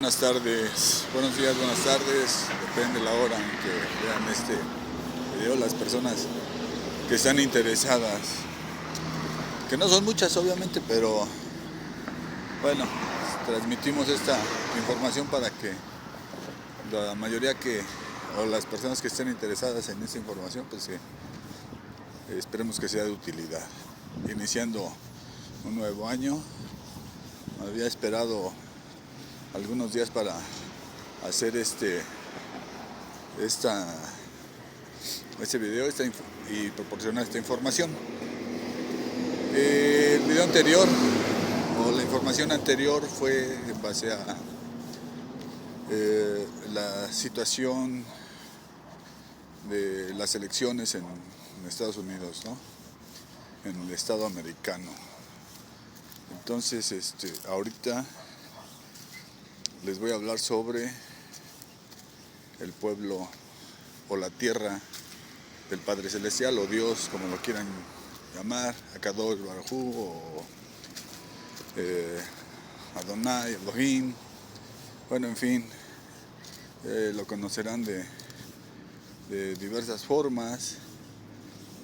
Buenas tardes, buenos días, buenas tardes, depende de la hora en que vean este video, las personas que están interesadas, que no son muchas obviamente, pero bueno, transmitimos esta información para que la mayoría o las personas que estén interesadas en esta información, pues esperemos que sea de utilidad. Iniciando un nuevo año, había esperado algunos días para hacer este video y proporcionar esta información. El video anterior o la información anterior fue en base a la situación de las elecciones en Estados Unidos, ¿no? En el estado americano. Entonces, ahorita les voy a hablar sobre el pueblo o la tierra del Padre Celestial, o Dios, como lo quieran llamar, Akadosh Baruj Hu, o Adonai, Elohim, bueno, en fin, lo conocerán de diversas formas,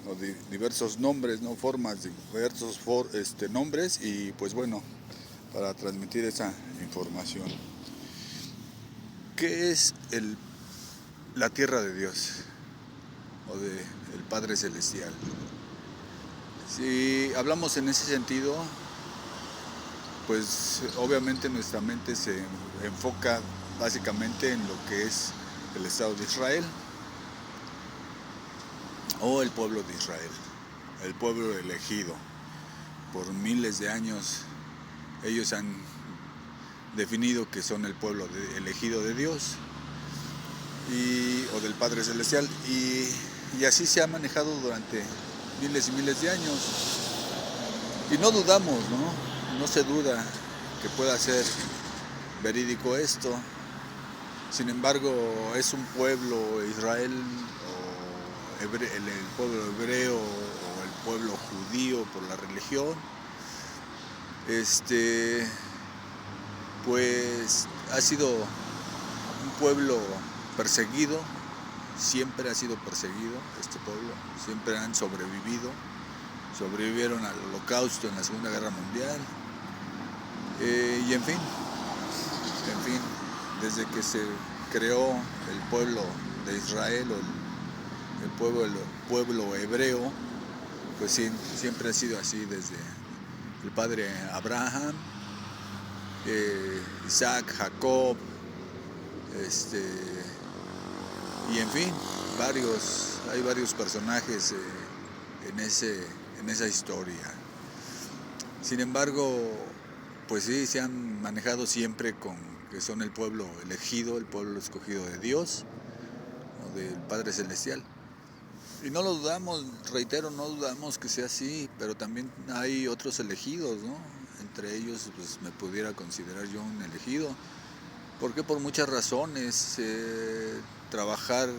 o de diversos nombres, no formas, diversos nombres, y pues bueno, para transmitir esa información. ¿Qué es la tierra de Dios o del Padre Celestial? Si hablamos en ese sentido, pues obviamente nuestra mente se enfoca básicamente en lo que es el Estado de Israel o el pueblo de Israel, el pueblo elegido. Por miles de años ellos han definido que son el pueblo elegido de Dios o del Padre Celestial, y así se ha manejado durante miles y miles de años, y no dudamos, no se duda que pueda ser verídico esto. Sin embargo, es un pueblo, Israel, o el pueblo hebreo, o el pueblo judío por la religión, pues ha sido un pueblo perseguido, siempre ha sido perseguido este pueblo, siempre han sobrevivieron al Holocausto en la Segunda Guerra Mundial, y en fin, desde que se creó el pueblo de Israel, o el pueblo hebreo, pues siempre ha sido así, desde el padre Abraham, Isaac, Jacob, y en fin, hay varios personajes en esa historia. Sin embargo, pues sí, se han manejado siempre con que son el pueblo elegido, el pueblo escogido de Dios, o del Padre Celestial. Y no lo dudamos, reitero, no dudamos que sea así, pero también hay otros elegidos, ¿no? Entre ellos, pues me pudiera considerar yo un elegido, porque por muchas razones, trabajar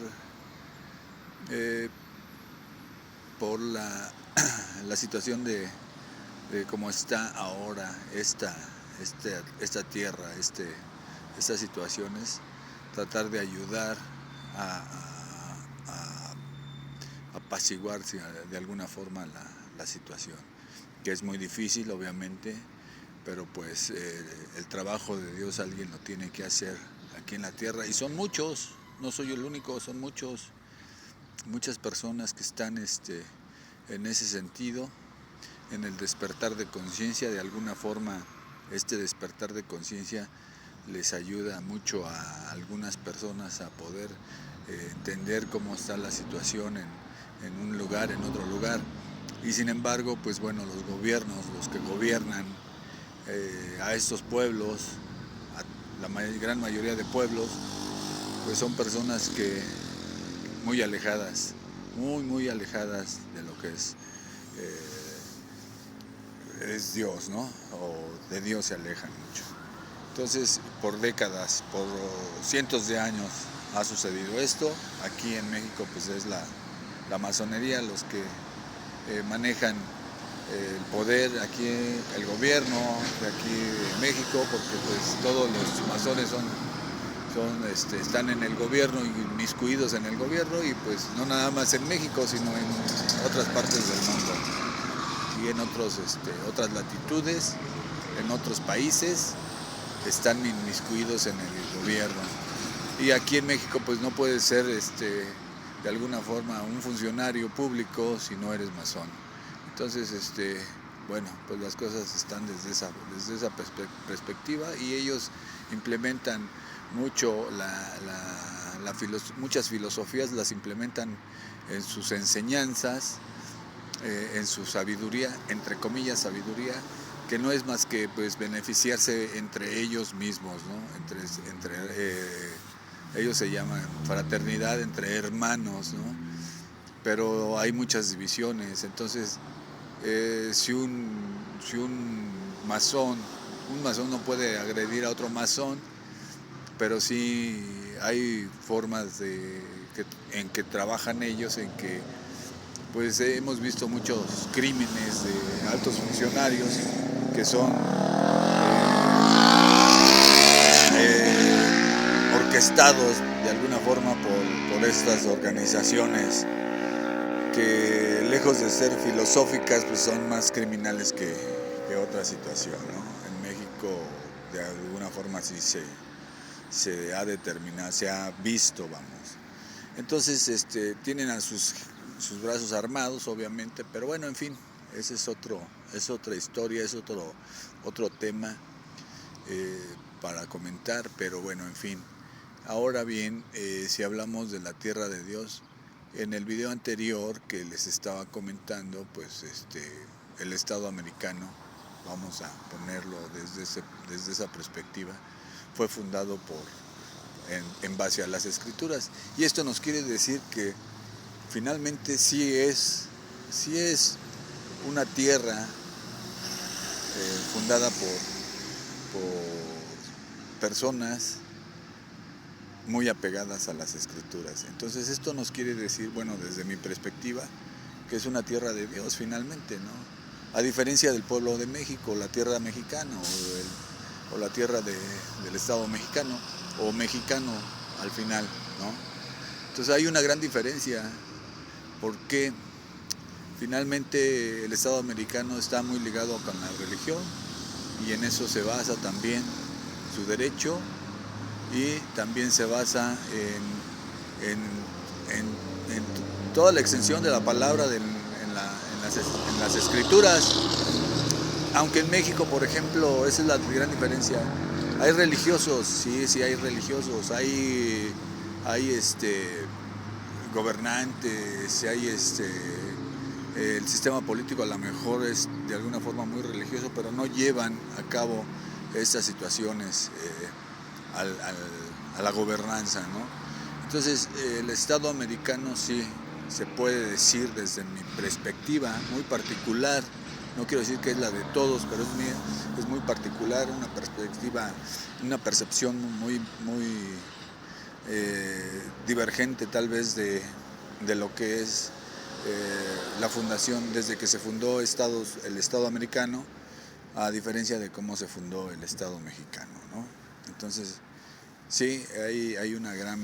por la situación de cómo está ahora esta tierra, estas situaciones, tratar de ayudar a apaciguar de alguna forma la situación, que es muy difícil obviamente, pero pues el trabajo de Dios alguien lo tiene que hacer aquí en la tierra, y son muchos, no soy el único, son muchas personas que están en ese sentido, en el despertar de conciencia. De alguna forma este despertar de conciencia les ayuda mucho a algunas personas a poder entender cómo está la situación en un lugar, en otro lugar. Y sin embargo, pues bueno, los gobiernos, los que gobiernan a estos pueblos, a la gran mayoría de pueblos, pues son personas que muy alejadas, muy alejadas de lo que es Dios, ¿no? O de Dios se alejan mucho. Entonces, por décadas, por cientos de años ha sucedido esto. Aquí en México pues es la masonería los que manejan el poder aquí, el gobierno de aquí de México, porque pues todos los masones están en el gobierno y inmiscuidos en el gobierno, y pues no nada más en México, sino en otras partes del mundo y en otras latitudes, en otros países están inmiscuidos en el gobierno. Y aquí en México pues no puedes ser de alguna forma un funcionario público si no eres masón. Entonces bueno, pues las cosas están desde esa perspectiva, y ellos implementan mucho muchas filosofías las implementan en sus enseñanzas, en su sabiduría, entre comillas sabiduría, que no es más que pues beneficiarse entre ellos mismos, ¿no? Ellos se llaman fraternidad entre hermanos, ¿no? Pero hay muchas divisiones. Entonces si un masón no puede agredir a otro masón, pero sí hay formas en que trabajan ellos, en que pues hemos visto muchos crímenes de altos funcionarios que son orquestados de alguna forma por estas organizaciones que, lejos de ser filosóficas, pues son más criminales que otra situación, ¿no? En México de alguna forma sí se ha determinado, se ha visto, vamos. Entonces tienen a sus brazos armados, obviamente, pero bueno, en fin, ese es otra historia, es otro tema para comentar, pero bueno, en fin. Ahora bien, si hablamos de la tierra de Dios, en el video anterior que les estaba comentando, pues el Estado americano, vamos a ponerlo desde esa perspectiva, fue fundado en base a las Escrituras, y esto nos quiere decir que finalmente sí es una tierra fundada por personas muy apegadas a las Escrituras. Entonces esto nos quiere decir, bueno, desde mi perspectiva, que es una tierra de Dios finalmente, ¿no? A diferencia del pueblo de México, la tierra mexicana o la tierra del Estado mexicano, o mexicano al final, ¿no? Entonces hay una gran diferencia, porque finalmente el Estado americano está muy ligado con la religión, y en eso se basa también su derecho, y también se basa en toda la extensión de la palabra en las Escrituras. Aunque en México, por ejemplo, esa es la gran diferencia. Hay religiosos, sí hay religiosos, hay gobernantes, hay el sistema político a lo mejor es de alguna forma muy religioso, pero no llevan a cabo estas situaciones a la gobernanza, ¿no? Entonces el Estado americano sí se puede decir, desde mi perspectiva muy particular, no quiero decir que es la de todos, pero es muy particular, una percepción muy divergente tal vez de lo que es la fundación, desde que se fundó el Estado americano, a diferencia de cómo se fundó el Estado mexicano, ¿no? Entonces sí, hay una gran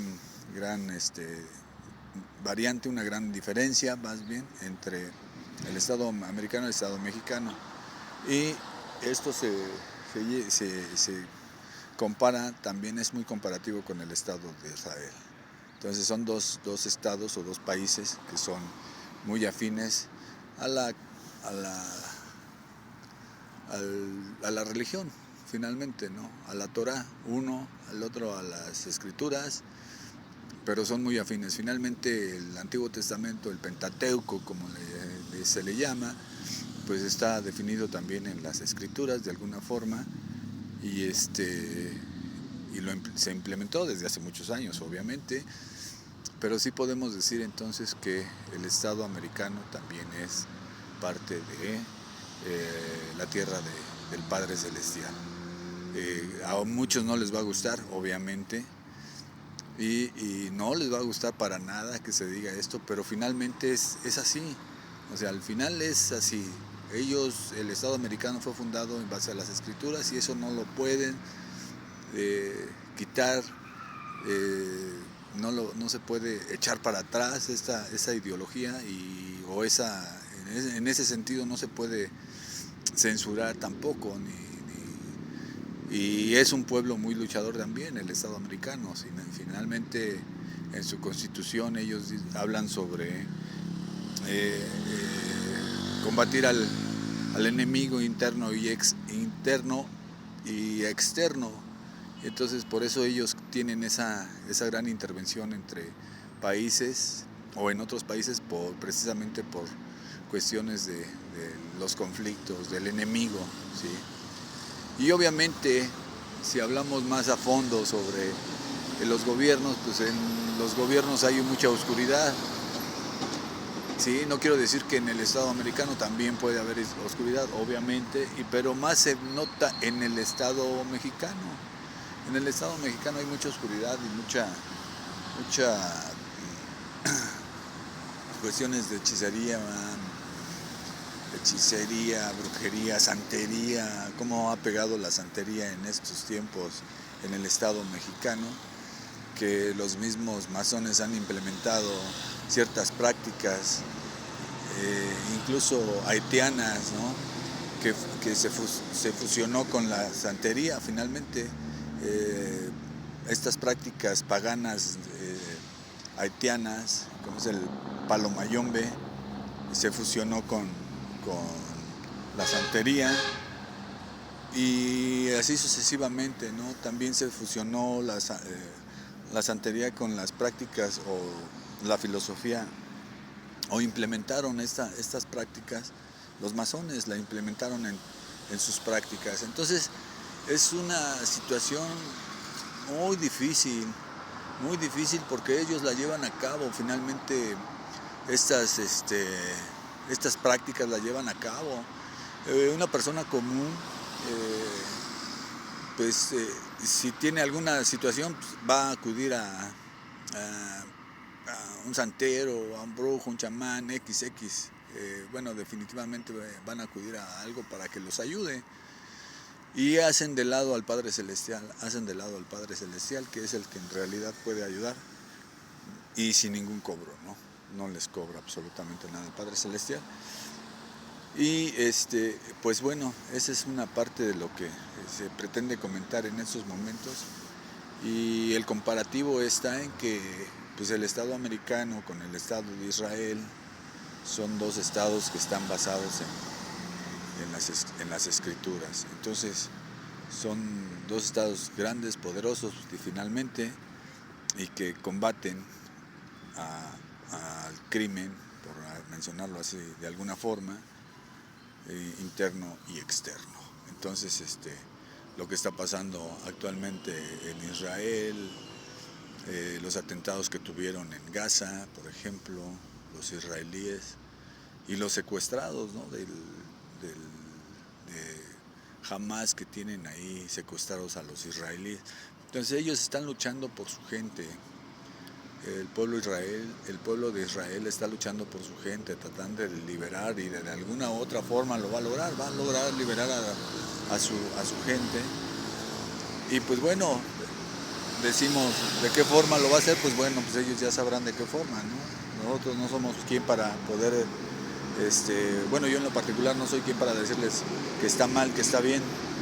variante, una gran diferencia más bien entre el Estado americano y el Estado mexicano, y esto se compara, también es muy comparativo con el Estado de Israel. Entonces son dos estados o dos países que son muy afines a la religión, finalmente, ¿no? A la Torá, uno, al otro a las Escrituras, pero son muy afines. Finalmente el Antiguo Testamento, el Pentateuco, como se le llama, pues está definido también en las Escrituras de alguna forma, y se implementó desde hace muchos años, obviamente, pero sí podemos decir entonces que el Estado americano también es parte de la tierra del Padre Celestial. A muchos no les va a gustar, obviamente, y no les va a gustar para nada que se diga esto, pero finalmente es así. O sea, al final es así. el Estado americano fue fundado en base a las Escrituras y eso no lo pueden quitar, no se puede echar para atrás esa ideología en ese sentido no se puede censurar tampoco, y es un pueblo muy luchador también, el Estado americano. Finalmente, en su constitución ellos hablan sobre combatir al enemigo interno y externo. Entonces, por eso ellos tienen esa gran intervención entre países o en otros países precisamente por cuestiones de los conflictos, del enemigo, ¿sí? Y obviamente, si hablamos más a fondo sobre los gobiernos, pues en los gobiernos hay mucha oscuridad, ¿sí? No quiero decir que en el Estado americano también puede haber oscuridad, obviamente, pero más se nota en el Estado mexicano. En el Estado mexicano hay mucha oscuridad y mucha cuestiones de hechicería, brujería, santería, cómo ha pegado la santería en estos tiempos en el Estado mexicano, que los mismos masones han implementado ciertas prácticas, incluso haitianas, ¿no? que se fusionó con la santería finalmente. Estas prácticas paganas haitianas, como es el palo mayombe, se fusionó con la santería y así sucesivamente, ¿no? También se fusionó la santería con las prácticas o la filosofía, o implementaron estas prácticas, los masones la implementaron en sus prácticas. Entonces es una situación muy difícil porque ellos la llevan a cabo. Finalmente estas prácticas las llevan a cabo. Una persona común, si tiene alguna situación, pues va a acudir a un santero, a un brujo, un chamán, XX. Definitivamente van a acudir a algo para que los ayude. Y hacen de lado al Padre Celestial, que es el que en realidad puede ayudar, y sin ningún cobro, no les cobra absolutamente nada al Padre Celestial. Y pues bueno, esa es una parte de lo que se pretende comentar en estos momentos. Y el comparativo está en que pues el Estado americano con el Estado de Israel son dos estados que están basados en las Escrituras. Entonces son dos estados grandes, poderosos finalmente, y que combaten al crimen, por mencionarlo así de alguna forma, interno y externo. Entonces lo que está pasando actualmente en Israel, los atentados que tuvieron en Gaza, por ejemplo, los israelíes, y los secuestrados, ¿no? de Hamas, que tienen ahí secuestrados a los israelíes. Entonces ellos están luchando por su gente. El pueblo de Israel está luchando por su gente, tratando de liberar, y de alguna u otra forma va a lograr liberar a su gente. Y pues bueno, decimos de qué forma lo va a hacer, pues bueno, pues ellos ya sabrán de qué forma, ¿no? Nosotros no somos quien para poder, yo en lo particular no soy quien para decirles que está mal, que está bien.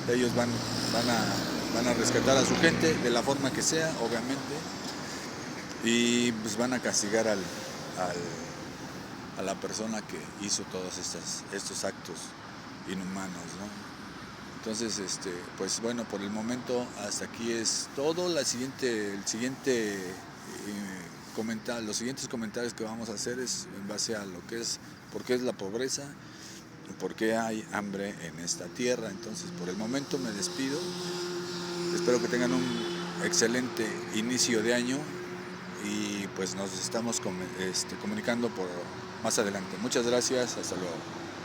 Ellos van a rescatar a su gente de la forma que sea, obviamente, y pues van a castigar a la persona que hizo todos estos actos inhumanos, ¿no? Entonces, pues bueno, por el momento hasta aquí es todo. Los siguientes comentarios que vamos a hacer es en base a lo que es, por qué es la pobreza y por qué hay hambre en esta tierra. Entonces, por el momento me despido. Espero que tengan un excelente inicio de año y pues nos estamos comunicando por más adelante. Muchas gracias, hasta luego.